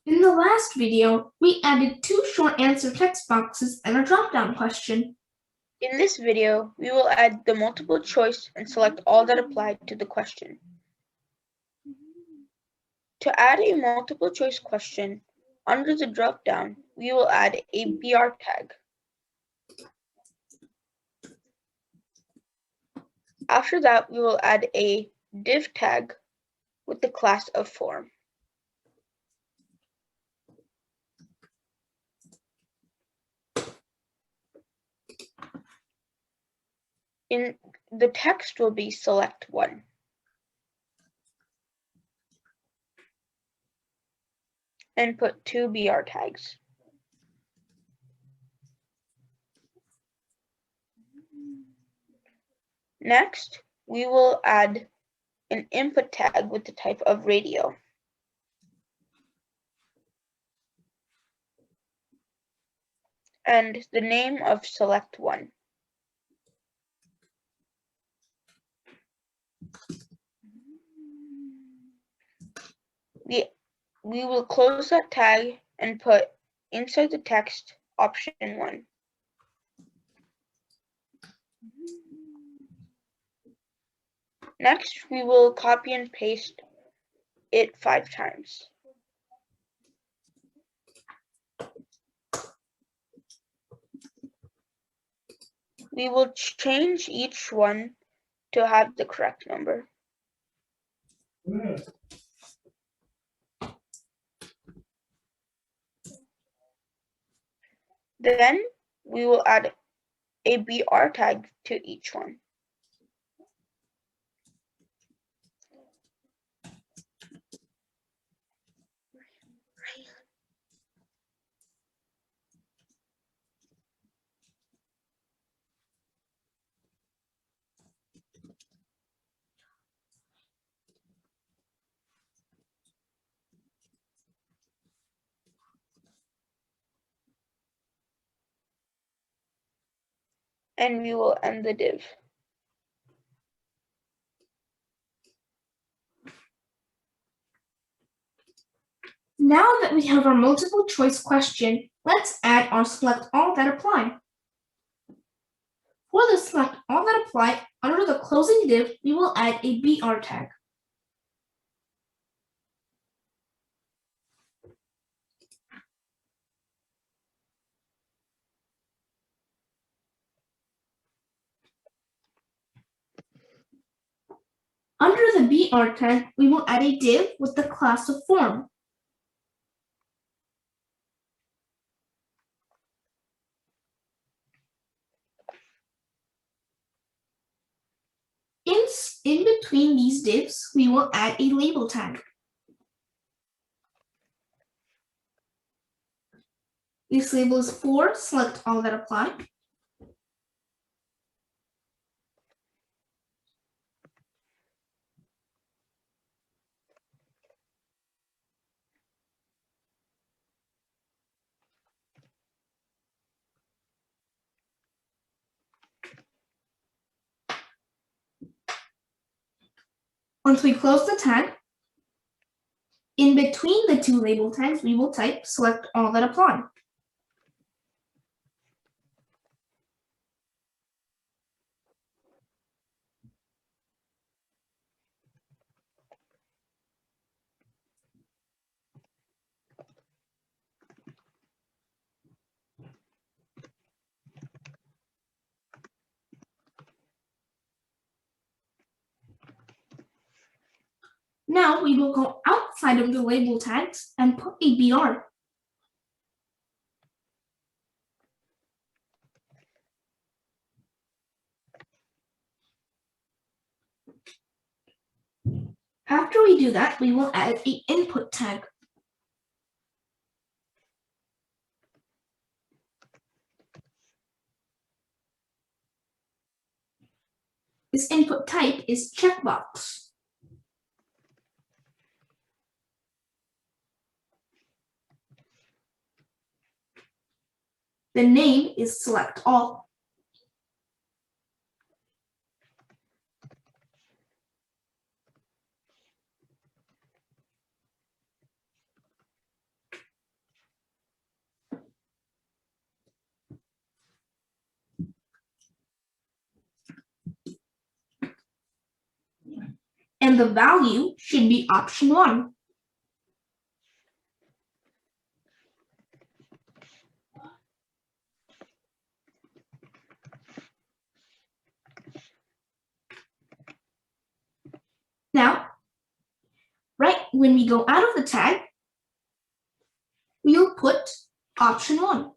In the last video, we added 2 short answer text boxes and a drop-down question. In this video, we will add the multiple choice and select all that apply to the question. To add a multiple choice question, under the drop-down, we will add a BR tag. After that, we will add a div tag with the class of form. In the text will be select one. And put 2 BR tags. Next, we will add an input tag with the type of radio. And the name of select one. We will close that tag and put inside the text option 1. Next, we will copy and paste it 5 times. We will change each one to have the correct number. Then we will add a BR tag to each one. And we will end the div. Now that we have our multiple choice question, let's add our select all that apply. For the select all that apply, under the closing div, we will add a BR tag. Under the BR tag, we will add a div with the class of form. In between these divs, we will add a label tag. This label is for select all that apply. Once we close the tag, in between the 2 label tags, we will type select all that apply. Now we will go outside of the label tags and put a BR. After we do that, we will add an input tag. This input type is checkbox. The name is select all. the value should be option 1. Now, right when we go out of the tag, we'll put option 1.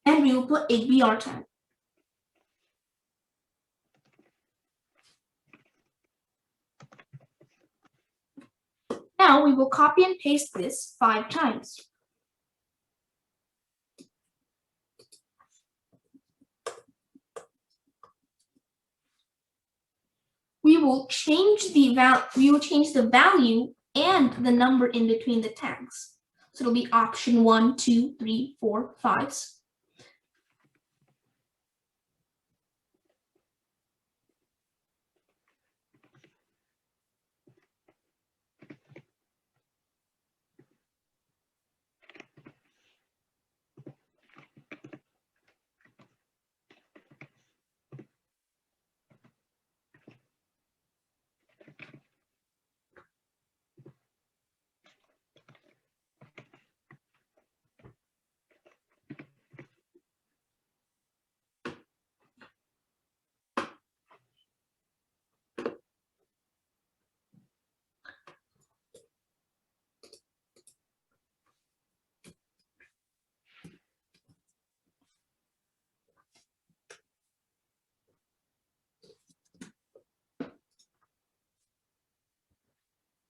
And we will put a BR tag. Now we will copy and paste this 5 times. We will change the value and the number in between the tags. So it'll be option 1, 2, 3, 4, 5.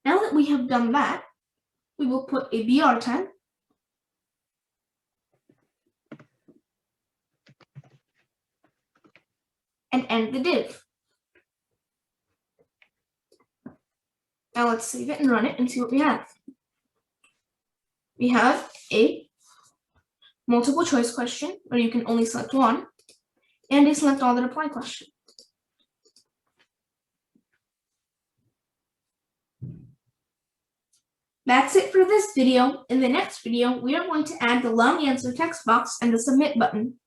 Now that we have done that, we will put a BR tag and end the div. Now let's save it and run it and see what we have. We have a multiple choice question where you can only select one, and a select all that apply question. That's it for this video. In the next video, we are going to add the long answer text box and the submit button.